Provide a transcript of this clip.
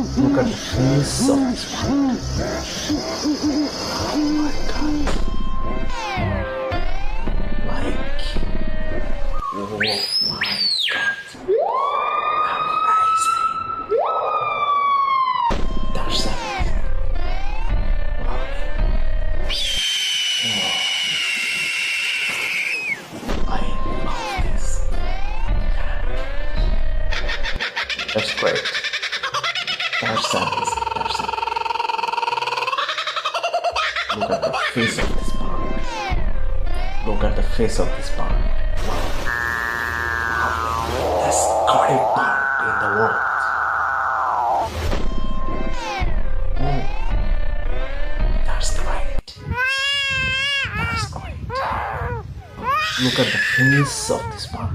Look at the face of this pond. Oh my god. Like, oh my god. Amazing. That's amazing. Wow. Oh. I love this. That's great. That's amazing. That's amazing. Look at the face of this pond. Look at the face of this pond. That's Scotty pond in the world. Oh, that's great. That's great. Look at the face of this pond.